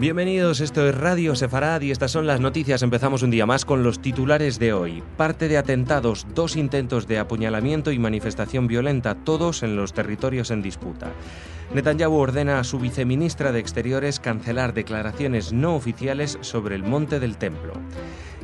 Bienvenidos, esto es Radio Sefarad y estas son las noticias. Empezamos un día más con los titulares de hoy. Parte de atentados, 2 intentos de apuñalamiento y manifestación violenta, todos en los territorios en disputa. Netanyahu ordena a su viceministra de Exteriores cancelar declaraciones no oficiales sobre el Monte del Templo.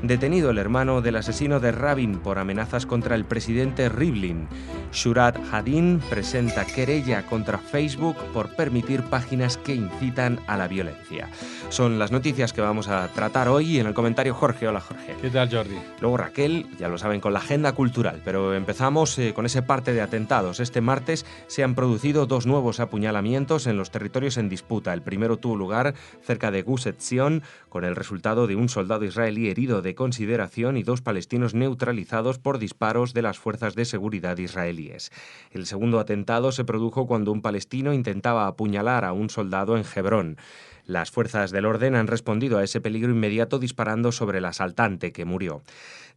Detenido el hermano del asesino de Rabin por amenazas contra el presidente Rivlin. Shurat Hadin presenta querella contra Facebook por permitir páginas que incitan a la violencia. Son las noticias que vamos a tratar hoy en el comentario Jorge. Hola, Jorge. ¿Qué tal, Jordi? Luego Raquel, ya lo saben, con la agenda cultural, pero empezamos con ese parte de atentados. Este martes se han producido 2 nuevos apuñalamientos en los territorios en disputa. El primero tuvo lugar cerca de Gush Etzion, con el resultado de un soldado israelí herido de consideración y 2 palestinos neutralizados por disparos de las fuerzas de seguridad israelíes. El segundo atentado se produjo cuando un palestino intentaba apuñalar a un soldado en Hebrón. Las fuerzas del orden han respondido a ese peligro inmediato disparando sobre el asaltante, que murió.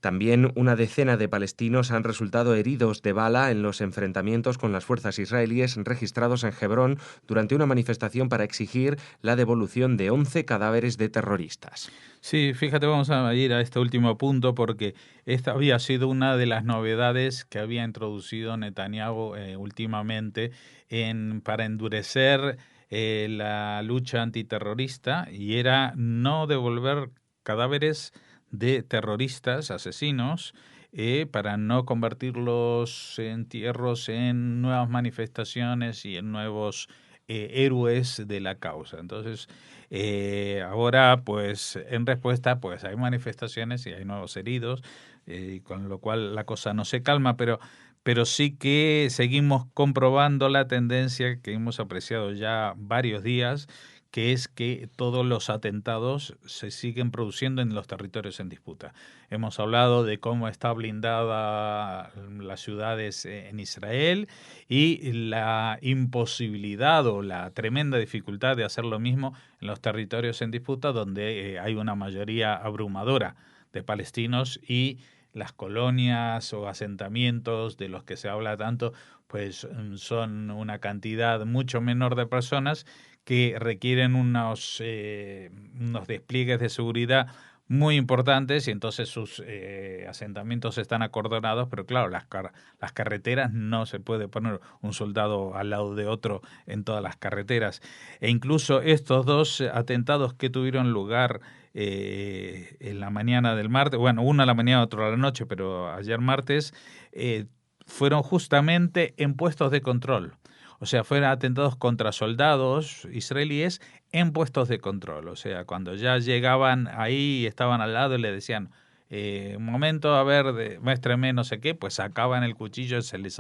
También una decena de palestinos han resultado heridos de bala en los enfrentamientos con las fuerzas israelíes registrados en Hebrón durante una manifestación para exigir la devolución de 11 cadáveres de terroristas. Sí, fíjate, vamos a ir a este último punto porque esta había sido una de las novedades que había introducido Netanyahu últimamente para endurecer la lucha antiterrorista, y era no devolver cadáveres de terroristas, asesinos, para no convertir los entierros en nuevas manifestaciones y en nuevos héroes de la causa. Entonces, ahora, pues, en respuesta, pues hay manifestaciones y hay nuevos heridos, con lo cual la cosa no se calma, pero sí que seguimos comprobando la tendencia que hemos apreciado ya varios días, que es que todos los atentados se siguen produciendo en los territorios en disputa. Hemos hablado de cómo está blindada las ciudades en Israel y la imposibilidad o la tremenda dificultad de hacer lo mismo en los territorios en disputa, donde hay una mayoría abrumadora de palestinos, y las colonias o asentamientos de los que se habla tanto, pues son una cantidad mucho menor de personas que requieren unos despliegues de seguridad muy importantes, y entonces sus asentamientos están acordonados, pero claro, las carreteras no se puede poner un soldado al lado de otro en todas las carreteras. E incluso estos 2 atentados que tuvieron lugar en la mañana del martes, bueno, uno a la mañana, otro a la noche, pero ayer martes, fueron justamente en puestos de control. O sea, fueron atentados contra soldados israelíes en puestos de control. O sea, cuando ya llegaban ahí, estaban al lado y le decían, un momento, a ver, muéstreme no sé qué, pues sacaban el cuchillo y se les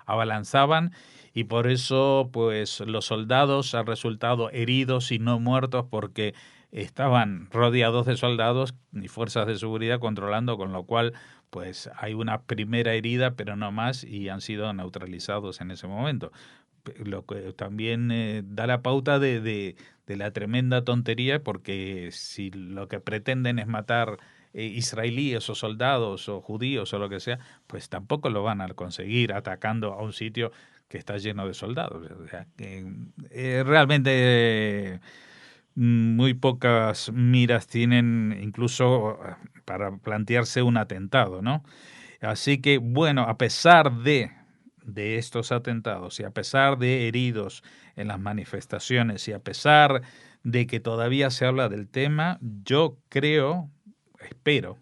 abalanzaban, y por eso, pues, los soldados han resultado heridos y no muertos, porque estaban rodeados de soldados y fuerzas de seguridad controlando, con lo cual, pues, hay una primera herida, pero no más, y han sido neutralizados en ese momento. Lo que también da la pauta de la tremenda tontería, porque si lo que pretenden es matar israelíes o soldados o judíos o lo que sea, pues tampoco lo van a conseguir atacando a un sitio que está lleno de soldados. O sea, realmente muy pocas miras tienen incluso para plantearse un atentado, ¿no? Así que, bueno, a pesar de estos atentados, y a pesar de heridos en las manifestaciones, y a pesar de que todavía se habla del tema, yo espero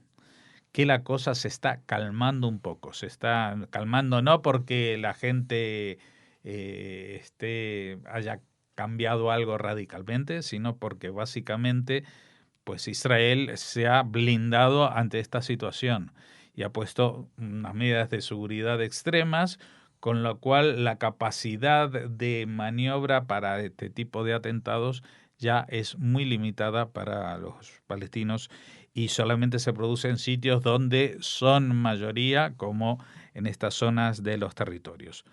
que la cosa se está calmando un poco. Se está calmando no porque la gente haya cambiado algo radicalmente, sino porque básicamente, pues, Israel se ha blindado ante esta situación y ha puesto unas medidas de seguridad extremas, con lo cual la capacidad de maniobra para este tipo de atentados ya es muy limitada para los palestinos, y solamente se produce en sitios donde son mayoría, como en estas zonas de los territorios.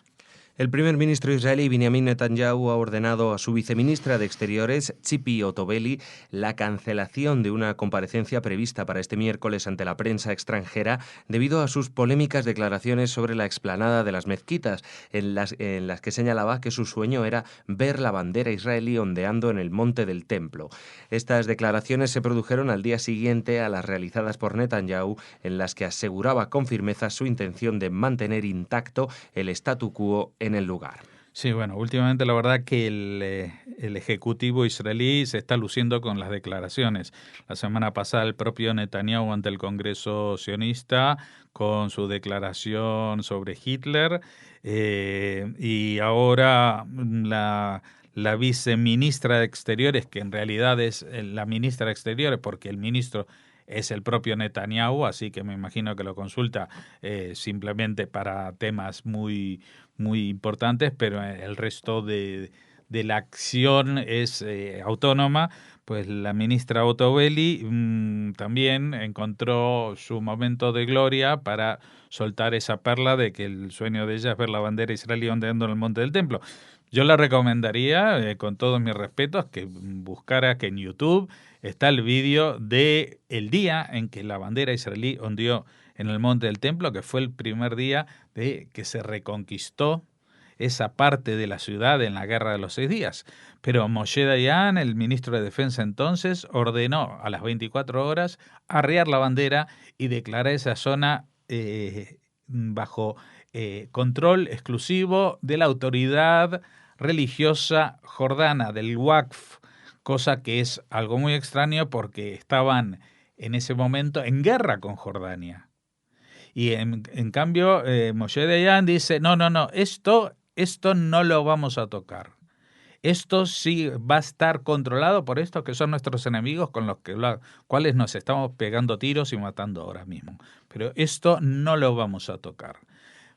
El primer ministro israelí Benjamin Netanyahu ha ordenado a su viceministra de Exteriores, Tzipi Otoveli, la cancelación de una comparecencia prevista para este miércoles ante la prensa extranjera debido a sus polémicas declaraciones sobre la explanada de las mezquitas, en las que señalaba que su sueño era ver la bandera israelí ondeando en el monte del templo. Estas declaraciones se produjeron al día siguiente a las realizadas por Netanyahu, en las que aseguraba con firmeza su intención de mantener intacto el statu quo en el lugar. Sí, bueno, últimamente la verdad que el Ejecutivo israelí se está luciendo con las declaraciones. La semana pasada el propio Netanyahu ante el Congreso sionista con su declaración sobre Hitler y ahora la viceministra de Exteriores, que en realidad es la ministra de Exteriores porque el ministro es el propio Netanyahu, así que me imagino que lo consulta simplemente para temas muy importantes, pero el resto de la acción es autónoma. Pues la ministra Otoveli también encontró su momento de gloria para soltar esa perla de que el sueño de ella es ver la bandera israelí ondeando en el monte del templo. Yo le recomendaría, con todos mis respetos, que buscara que en YouTube está el vídeo de el día en que la bandera israelí ondeó en el monte del templo, que fue el primer día de que se reconquistó esa parte de la ciudad en la Guerra de los 6 días. Pero Moshe Dayan, el ministro de Defensa entonces, ordenó a las 24 horas arriar la bandera y declarar esa zona bajo control exclusivo de la autoridad religiosa jordana, del Waqf, cosa que es algo muy extraño porque estaban en ese momento en guerra con Jordania. Y en cambio, Moshe Dayan dice, no, esto no lo vamos a tocar. Esto sí va a estar controlado por estos que son nuestros enemigos con los cuales nos estamos pegando tiros y matando ahora mismo. Pero esto no lo vamos a tocar.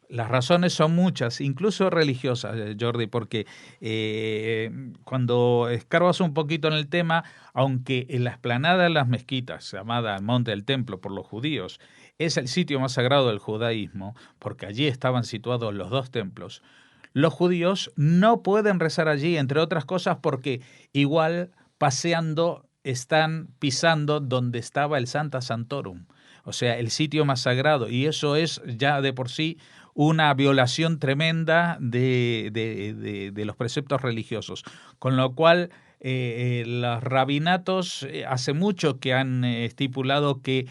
Las razones son muchas, incluso religiosas, Jordi, porque cuando escarbas un poquito en el tema, aunque en la explanada de las mezquitas, llamada el Monte del Templo por los judíos, es el sitio más sagrado del judaísmo, porque allí estaban situados los dos templos, los judíos no pueden rezar allí, entre otras cosas, porque igual paseando están pisando donde estaba el Sancta Sanctorum, o sea, el sitio más sagrado, y eso es ya de por sí una violación tremenda de los preceptos religiosos, con lo cual los rabinatos hace mucho que han estipulado que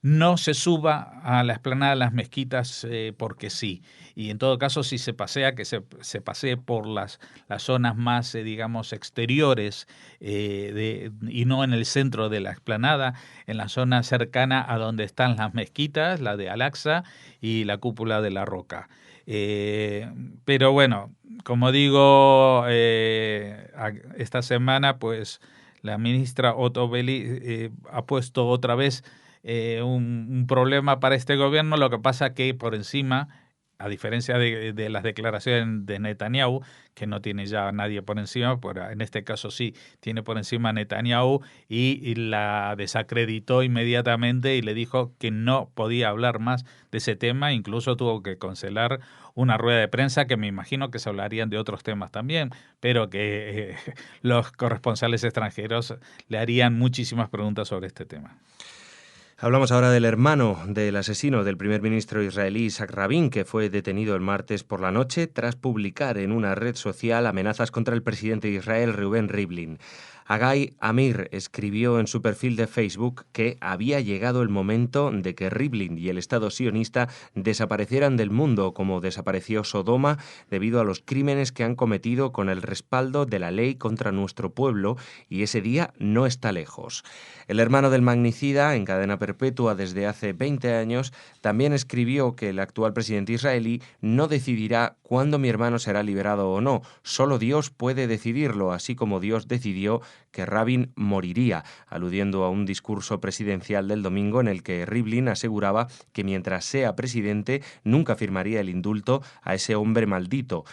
no se suba a la explanada de las mezquitas porque sí. Y en todo caso, si se pasea, que se pasee por las zonas más, digamos, exteriores y no en el centro de la explanada, en la zona cercana a donde están las mezquitas, la de Al-Aqsa y la cúpula de la Roca. Pero bueno, como digo, esta semana, pues la ministra Otoveli ha puesto otra vez un problema para este gobierno. Lo que pasa que por encima, a diferencia de las declaraciones de Netanyahu, que no tiene ya a nadie por encima, pero en este caso sí tiene por encima a Netanyahu y la desacreditó inmediatamente y le dijo que no podía hablar más de ese tema, incluso tuvo que cancelar una rueda de prensa que me imagino que se hablarían de otros temas también, pero que los corresponsales extranjeros le harían muchísimas preguntas sobre este tema. Hablamos ahora del hermano del asesino del primer ministro israelí Isaac Rabin, que fue detenido el martes por la noche tras publicar en una red social amenazas contra el presidente de Israel, Reuven Rivlin. Hagai Amir escribió en su perfil de Facebook que había llegado el momento de que Rivlin y el Estado sionista desaparecieran del mundo, como desapareció Sodoma, debido a los crímenes que han cometido con el respaldo de la ley contra nuestro pueblo, y ese día no está lejos. El hermano del magnicida, en cadena perpetua desde hace 20 años, también escribió que el actual presidente israelí no decidirá cuándo mi hermano será liberado o no. Solo Dios puede decidirlo, así como Dios decidió que Rabin moriría, aludiendo a un discurso presidencial del domingo en el que Rivlin aseguraba que mientras sea presidente nunca firmaría el indulto a ese hombre maldito.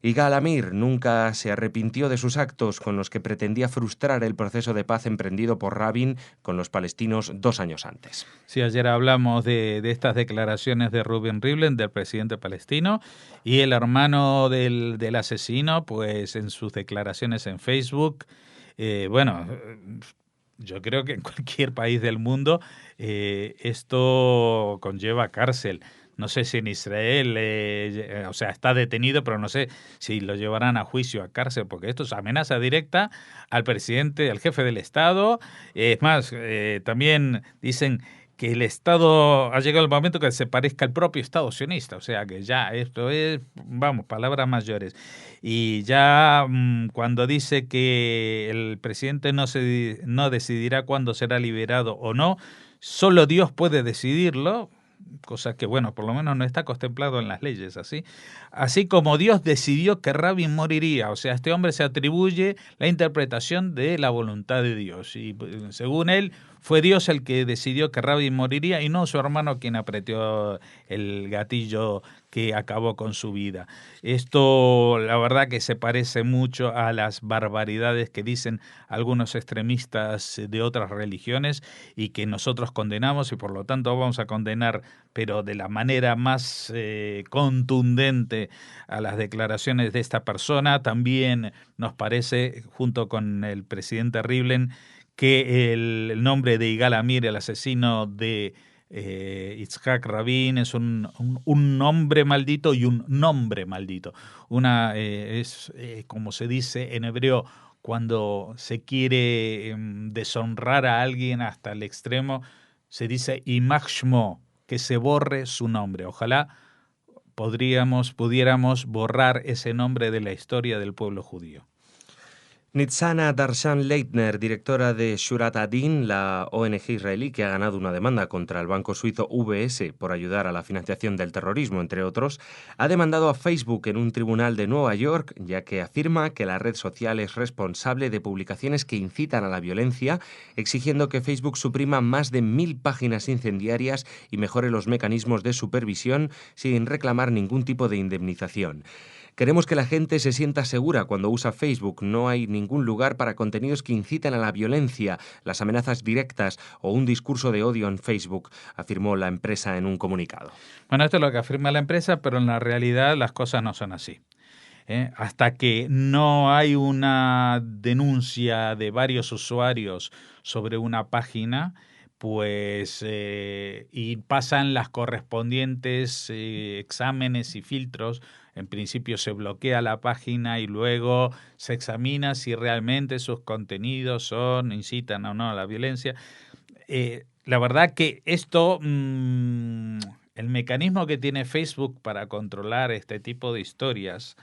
Yigal Amir nunca se arrepintió de sus actos con los que pretendía frustrar el proceso de paz emprendido por Rabin con los palestinos 2 años antes. Sí, ayer hablamos de estas declaraciones de Reuven Rivlin, del presidente palestino, y el hermano del asesino, pues en sus declaraciones en Facebook, yo creo que en cualquier país del mundo esto conlleva cárcel. No sé si en Israel, está detenido, pero no sé si lo llevarán a juicio, a cárcel, porque esto es amenaza directa al presidente, al jefe del Estado. Es más, también dicen que el Estado, ha llegado el momento que se parezca al propio Estado sionista, o sea que ya esto es, palabras mayores. Y ya cuando dice que el presidente no decidirá cuándo será liberado o no, solo Dios puede decidirlo, cosa que, por lo menos no está contemplado en las leyes, así como Dios decidió que Rabin moriría, o sea, este hombre se atribuye la interpretación de la voluntad de Dios, y según él, fue Dios el que decidió que Rabin moriría y no su hermano quien apretó el gatillo que acabó con su vida. Esto, la verdad que se parece mucho a las barbaridades que dicen algunos extremistas de otras religiones y que nosotros condenamos y por lo tanto vamos a condenar, pero de la manera más contundente, a las declaraciones de esta persona. También nos parece, junto con el presidente Rivlin, que el nombre de Yigal Amir, el asesino de Yitzhak Rabin, es un nombre maldito y un nombre maldito. Es como se dice en hebreo, cuando se quiere deshonrar a alguien hasta el extremo, se dice Imach Shmo, que se borre su nombre. Ojalá pudiéramos borrar ese nombre de la historia del pueblo judío. Nitzana Darshan-Leitner, directora de Shurat Adin, la ONG israelí que ha ganado una demanda contra el banco suizo UBS por ayudar a la financiación del terrorismo, entre otros, ha demandado a Facebook en un tribunal de Nueva York, ya que afirma que la red social es responsable de publicaciones que incitan a la violencia, exigiendo que Facebook suprima más de 1.000 páginas incendiarias y mejore los mecanismos de supervisión sin reclamar ningún tipo de indemnización. Queremos que la gente se sienta segura cuando usa Facebook. No hay ningún lugar para contenidos que inciten a la violencia, las amenazas directas o un discurso de odio en Facebook, afirmó la empresa en un comunicado. Bueno, esto es lo que afirma la empresa, pero en la realidad las cosas no son así. Hasta que no hay una denuncia de varios usuarios sobre una página, pues y pasan las correspondientes exámenes y filtros. En principio se bloquea la página y luego se examina si realmente sus contenidos incitan o no a la violencia. La verdad que esto, el mecanismo que tiene Facebook para controlar este tipo de historias,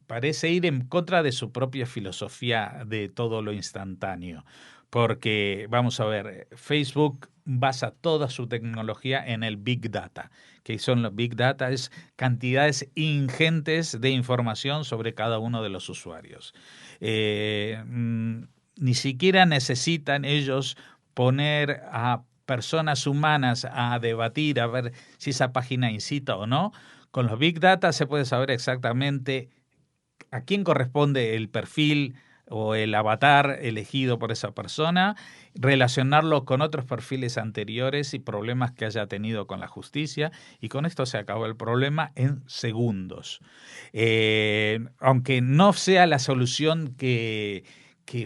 parece ir en contra de su propia filosofía de todo lo instantáneo. Porque, vamos a ver, Facebook basa toda su tecnología en el Big Data. ¿Qué son los Big Data? Es cantidades ingentes de información sobre cada uno de los usuarios. Ni siquiera necesitan ellos poner a personas humanas a debatir, a ver si esa página incita o no. Con los Big Data se puede saber exactamente a quién corresponde el perfil o el avatar elegido por esa persona, relacionarlo con otros perfiles anteriores y problemas que haya tenido con la justicia, y con esto se acabó el problema en segundos. Aunque no sea la solución que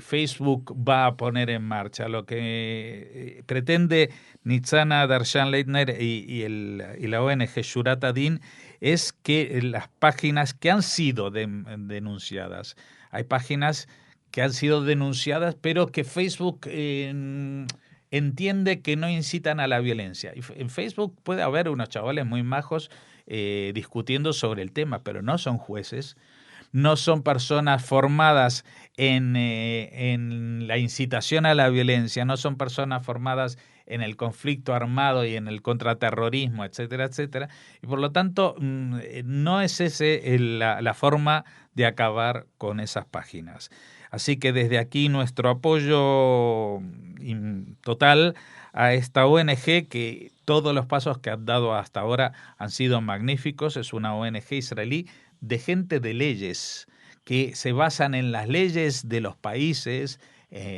Facebook va a poner en marcha, lo que pretende Nitzana Darshan-Leitner y la ONG Shurat Adin es que las páginas que han sido denunciadas, hay páginas que han sido denunciadas, pero que Facebook entiende que no incitan a la violencia. Y en Facebook puede haber unos chavales muy majos discutiendo sobre el tema, pero no son jueces, no son personas formadas en la incitación a la violencia, no son personas formadas en el conflicto armado y en el contraterrorismo, etcétera, etcétera. Y por lo tanto, no es esa la forma de acabar con esas páginas. Así que desde aquí nuestro apoyo total a esta ONG, que todos los pasos que han dado hasta ahora han sido magníficos. Es una ONG israelí de gente de leyes, que se basan en las leyes de los países,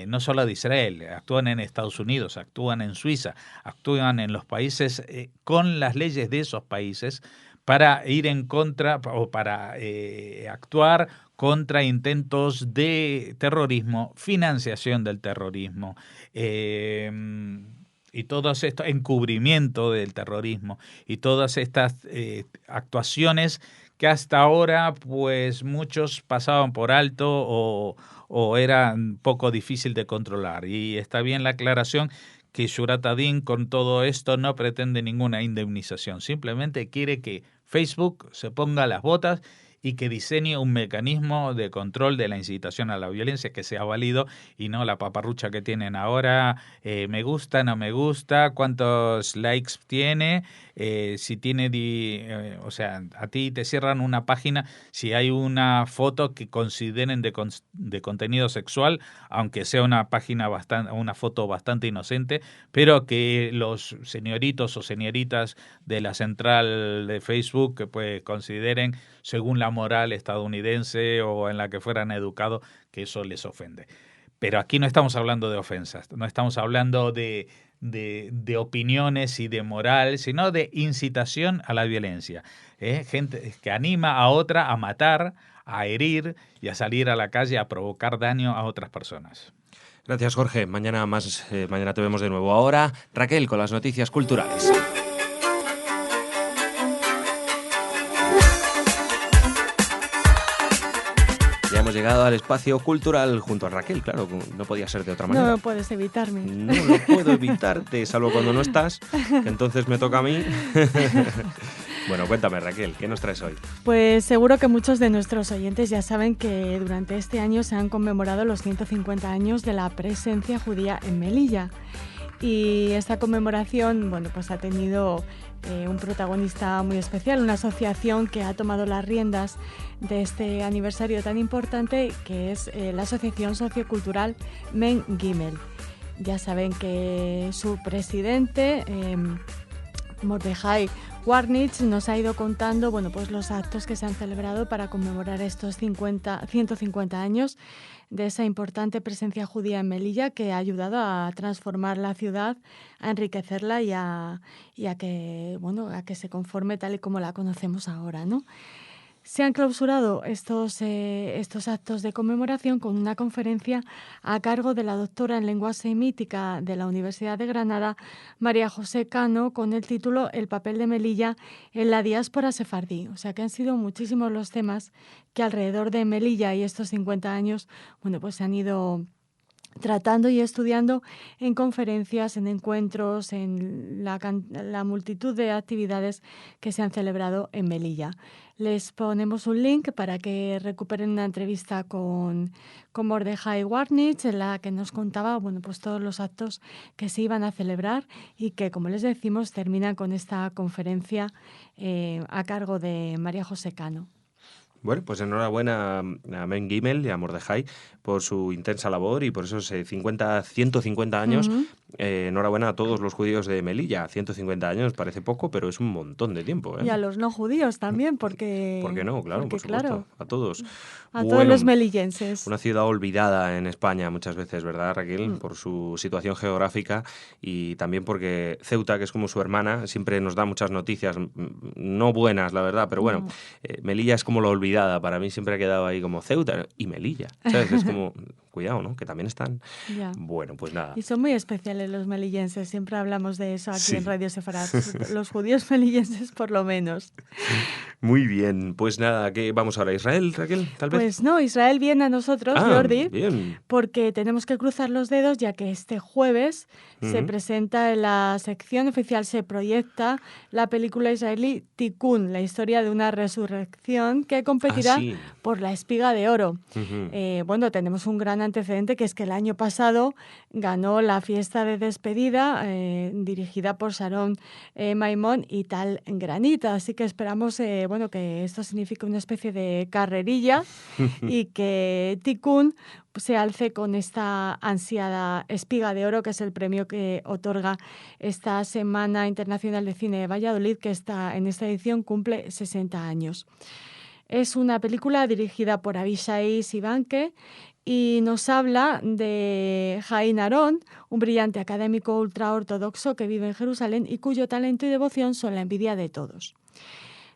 no solo de Israel, actúan en Estados Unidos, actúan en Suiza, actúan en los países con las leyes de esos países para ir en contra o para actuar contra intentos de terrorismo, financiación del terrorismo, y todo esto, encubrimiento del terrorismo y todas estas actuaciones que hasta ahora pues muchos pasaban por alto o era un poco difícil de controlar. Y está bien la aclaración que Shurat Adin con todo esto no pretende ninguna indemnización, simplemente quiere que Facebook se ponga las botas y que diseñe un mecanismo de control de la incitación a la violencia que sea válido y no la paparrucha que tienen ahora, me gusta, no me gusta, cuántos likes tiene, si tiene, o sea, a ti te cierran una página si hay una foto que consideren de contenido sexual, aunque sea una página una foto bastante inocente, pero que los señoritos o señoritas de la central de Facebook pues consideren, según la moral estadounidense o en la que fueran educados, que eso les ofende. Pero aquí no estamos hablando de ofensas, no estamos hablando de opiniones y de moral, sino de incitación a la violencia. Gente que anima a otra a matar, a herir y a salir a la calle a provocar daño a otras personas. Gracias, Jorge. Mañana te vemos de nuevo. Ahora, Raquel, con las noticias culturales. Hemos llegado al espacio cultural junto a Raquel, claro, no podía ser de otra manera. No puedes evitarme. No lo puedo evitarte, salvo cuando no estás, que entonces me toca a mí. Bueno, cuéntame, Raquel, ¿qué nos traes hoy? Pues seguro que muchos de nuestros oyentes ya saben que durante este año se han conmemorado los 150 años de la presencia judía en Melilla. Y esta conmemoración, bueno, pues ha tenido un protagonista muy especial, una asociación que ha tomado las riendas de este aniversario tan importante, que es la Asociación Sociocultural Men Gimel. Ya saben que su presidente, Mordechai Warnich, nos ha ido contando, bueno, pues los actos que se han celebrado para conmemorar estos 150 años de esa importante presencia judía en Melilla, que ha ayudado a transformar la ciudad, a enriquecerla y a que se conforme tal y como la conocemos ahora, ¿no? Se han clausurado estos actos de conmemoración con una conferencia a cargo de la doctora en lengua semítica de la Universidad de Granada, María José Cano, con el título El papel de Melilla en la diáspora sefardí. O sea que han sido muchísimos los temas que alrededor de Melilla y estos 50 años, bueno, pues se han ido tratando y estudiando en conferencias, en encuentros, en la multitud de actividades que se han celebrado en Melilla. Les ponemos un link para que recuperen una entrevista con Mordechai Warnich, en la que nos contaba, bueno, pues todos los actos que se iban a celebrar y que, como les decimos, terminan con esta conferencia a cargo de María José Cano. Bueno, pues enhorabuena a Men Gimel y a Mordechai por su intensa labor y por esos 150 años. Uh-huh. Enhorabuena a todos los judíos de Melilla. 150 años parece poco, pero es un montón de tiempo, ¿eh? Y a los no judíos también, porque... ¿Por qué no? Claro, por supuesto. Claro, a todos. Todos los melillenses. Una ciudad olvidada en España muchas veces, ¿verdad, Raquel? Por su situación geográfica y también porque Ceuta, que es como su hermana, siempre nos da muchas noticias, no buenas, la verdad, pero bueno, Melilla es como la olvidada. Para mí siempre ha quedado ahí como Ceuta y Melilla, ¿sabes? Es como, cuidado, ¿no? Que también están... Ya. Bueno, pues nada. Y son muy especiales los melillenses, siempre hablamos de eso aquí en Radio Sefarad. Los judíos melillenses, por lo menos. Muy bien, pues nada, ¿qué vamos ahora a Israel, Raquel? Tal vez. Pues no, Israel viene a nosotros, Jordi, bien. porque tenemos que cruzar los dedos, ya que este jueves se presenta en la sección oficial, se proyecta la película israelí Tikkun, la historia de una resurrección que competirá por la Espiga de Oro. Bueno, tenemos un gran antecedente, que es que el año pasado ganó la fiesta de despedida dirigida por Sharon Maimón y Tal Granita, así que esperamos que esto signifique una especie de carrerilla y que Tikkun se alce con esta ansiada Espiga de Oro, que es el premio que otorga esta Semana Internacional de Cine de Valladolid, que en esta edición cumple 60 años. Es una película dirigida por Avishai Sibanque y nos habla de Haim Aron, un brillante académico ultraortodoxo que vive en Jerusalén y cuyo talento y devoción son la envidia de todos.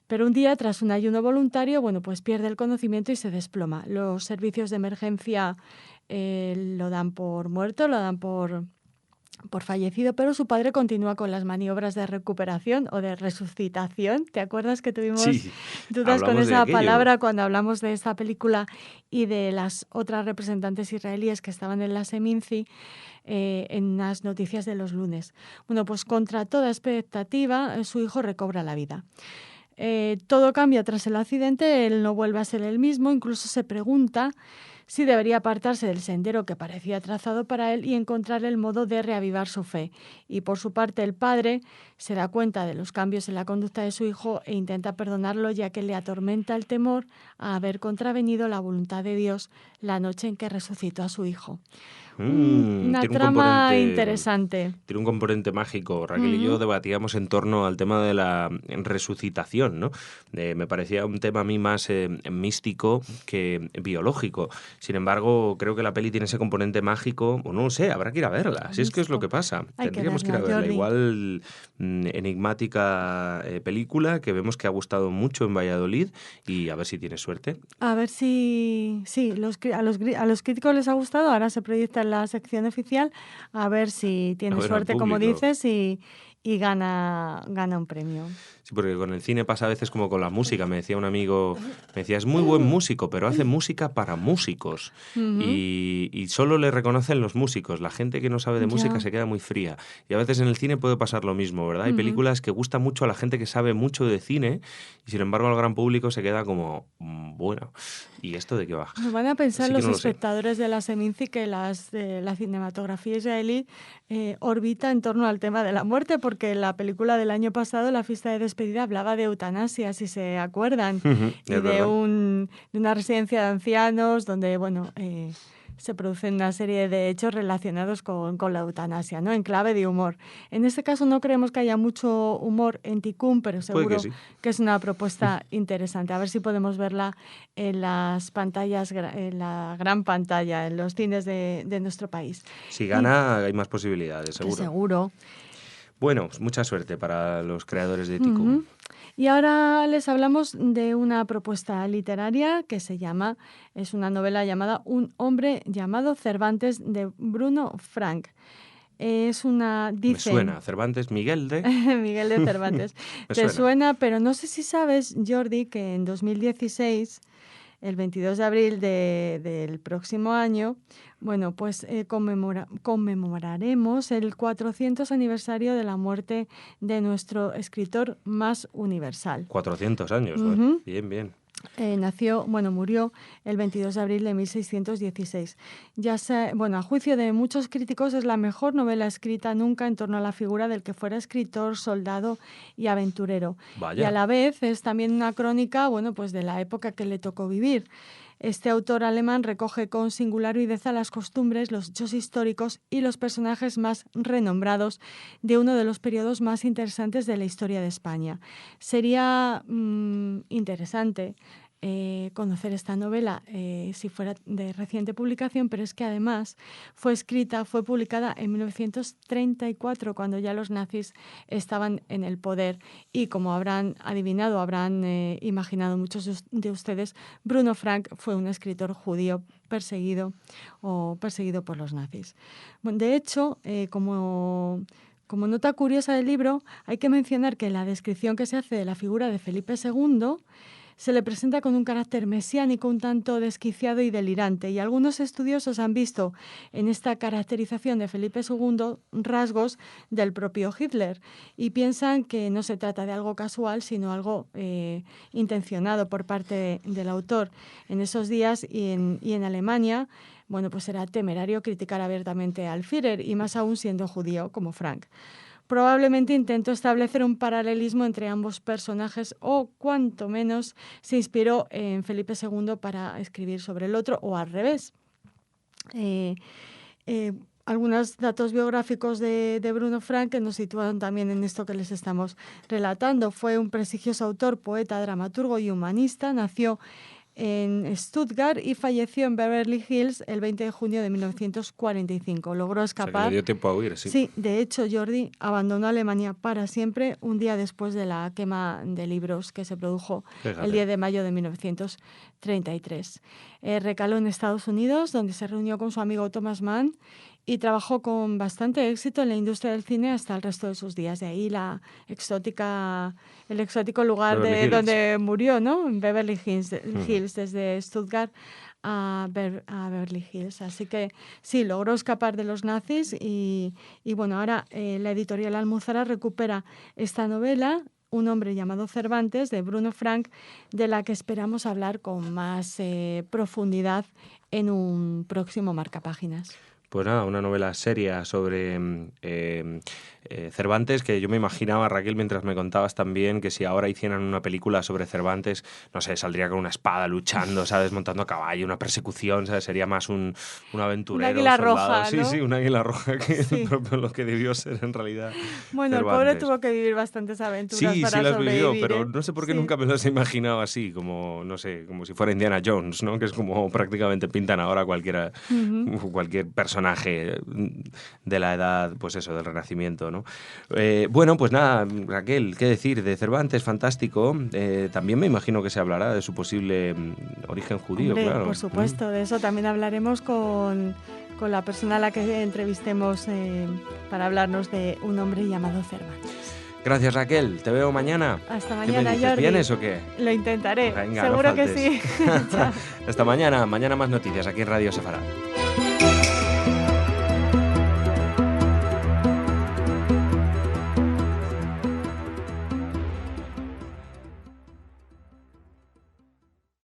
Pero un día, tras un ayuno voluntario, pues pierde el conocimiento y se desploma. Los servicios de emergencia lo dan por muerto, lo dan por fallecido, pero su padre continúa con las maniobras de recuperación o de resucitación. ¿Te acuerdas que tuvimos dudas con esa palabra cuando hablamos de esta película y de las otras representantes israelíes que estaban en la Seminci en las noticias de los lunes? Pues contra toda expectativa, su hijo recobra la vida. Todo cambia tras el accidente, él no vuelve a ser el mismo, incluso se pregunta si debería apartarse del sendero que parecía trazado para él y encontrar el modo de reavivar su fe. Y por su parte el padre se da cuenta de los cambios en la conducta de su hijo e intenta perdonarlo, ya que le atormenta el temor a haber contravenido la voluntad de Dios la noche en que resucitó a su hijo. Una trama interesante. Tiene un componente mágico. Raquel y yo debatíamos en torno al tema de la resucitación, ¿no? Me parecía un tema a mí más místico que biológico. Sin embargo, creo que la peli tiene ese componente mágico, o no lo sé, habrá que ir a verla. Si es que es lo que pasa. Tendríamos que ir a verla. Jordi. Igual enigmática película que vemos que ha gustado mucho en Valladolid y a ver si tiene suerte. A ver si a los críticos les ha gustado. Ahora se proyecta en la sección oficial, a ver si tiene suerte, como dices, y gana un premio. Sí, porque con el cine pasa a veces como con la música. Me decía un amigo, es muy buen músico, pero hace música para músicos. Y solo le reconocen los músicos. La gente que no sabe de música se queda muy fría. Y a veces en el cine puede pasar lo mismo, ¿verdad? Hay películas que gustan mucho a la gente que sabe mucho de cine y sin embargo al gran público se queda como, bueno, ¿y esto de qué va? Nos van a pensar los espectadores de la Seminci que la cinematografía israelí orbita en torno al tema de la muerte, porque la película del año pasado, La fiesta de despedida, hablaba de eutanasia, si se acuerdan, y de una residencia de ancianos donde, se producen una serie de hechos relacionados con la eutanasia, ¿no? En clave de humor. En este caso no creemos que haya mucho humor en Tikkun, pero seguro que es una propuesta interesante. A ver si podemos verla en las pantallas, en la gran pantalla, en los cines de nuestro país. Si gana, hay más posibilidades, seguro. Seguro. Bueno, mucha suerte para los creadores de Tikkun. Y ahora les hablamos de una propuesta literaria que es una novela llamada Un hombre llamado Cervantes, de Bruno Frank. Es una... Me suena, Cervantes, Miguel de... Miguel de Cervantes. Te suena, pero no sé si sabes, Jordi, que en 2016... el 22 de abril del próximo año, conmemoraremos el 400 aniversario de la muerte de nuestro escritor más universal. 400 años, bien. Murió el 22 de abril de 1616. A juicio de muchos críticos, es la mejor novela escrita nunca en torno a la figura del que fuera escritor, soldado y aventurero. Vaya. Y a la vez es también una crónica, de la época que le tocó vivir. Este autor alemán recoge con singular viveza las costumbres, los hechos históricos y los personajes más renombrados de uno de los periodos más interesantes de la historia de España. Sería interesante conocer esta novela si fuera de reciente publicación, pero es que además fue publicada en 1934, cuando ya los nazis estaban en el poder, y como habrán adivinado, habrán imaginado muchos de ustedes, Bruno Frank fue un escritor judío perseguido por los nazis. De hecho, como nota curiosa del libro, hay que mencionar que la descripción que se hace de la figura de Felipe II se le presenta con un carácter mesiánico un tanto desquiciado y delirante, y algunos estudiosos han visto en esta caracterización de Felipe II rasgos del propio Hitler, y piensan que no se trata de algo casual, sino algo intencionado por parte del autor. En esos días y en Alemania, era temerario criticar abiertamente al Führer, y más aún siendo judío como Frank. Probablemente intentó establecer un paralelismo entre ambos personajes, o cuanto menos se inspiró en Felipe II para escribir sobre el otro, o al revés. algunos datos biográficos de Bruno Frank que nos sitúan también en esto que les estamos relatando. Fue un prestigioso autor, poeta, dramaturgo y humanista. Nació en Stuttgart y falleció en Beverly Hills el 20 de junio de 1945. Logró escapar. O sea, que le dio tiempo a huir, sí. Sí, de hecho, Jordi abandonó Alemania para siempre un día después de la quema de libros que se produjo el 10 de mayo de 1933. Recaló en Estados Unidos, donde se reunió con su amigo Thomas Mann y trabajó con bastante éxito en la industria del cine hasta el resto de sus días. De ahí el exótico lugar donde murió, ¿no? En Beverly Hills, desde Stuttgart a Beverly Hills. Así que sí, logró escapar de los nazis y bueno, ahora la editorial Almuzara recupera esta novela, Un hombre llamado Cervantes, de Bruno Frank, de la que esperamos hablar con más profundidad en un próximo Marcapáginas. Pues nada, una novela seria sobre Cervantes, que yo me imaginaba, Raquel, mientras me contabas también, que si ahora hicieran una película sobre Cervantes, no sé, saldría con una espada luchando, ¿sabes? Montando a caballo, una persecución, ¿sabes? Sería más un aventurero. Un águila soldado. roja, ¿no? Sí, un águila roja, que es lo que debió ser en realidad. Bueno, Cervantes. El pobre tuvo que vivir bastantes aventuras para las sobrevivir. Vivió, pero no sé por qué nunca me las he imaginado así, como, no sé, como si fuera Indiana Jones, ¿no? Que es como prácticamente pintan ahora cualquier personaje de la edad, pues eso, del Renacimiento, ¿no? Bueno, pues nada, Raquel, ¿qué decir de Cervantes? Fantástico. También me imagino que se hablará de su posible origen judío. Hombre, claro. Por supuesto, de eso también hablaremos con la persona a la que entrevistemos para hablarnos de Un hombre llamado Cervantes. Gracias, Raquel. Te veo mañana. Hasta mañana, ¿Qué me dices? Jordi. ¿Vienes o qué? Lo intentaré. Venga, seguro no que faltes. sí. Hasta mañana. Mañana más noticias aquí en Radio Sefarad.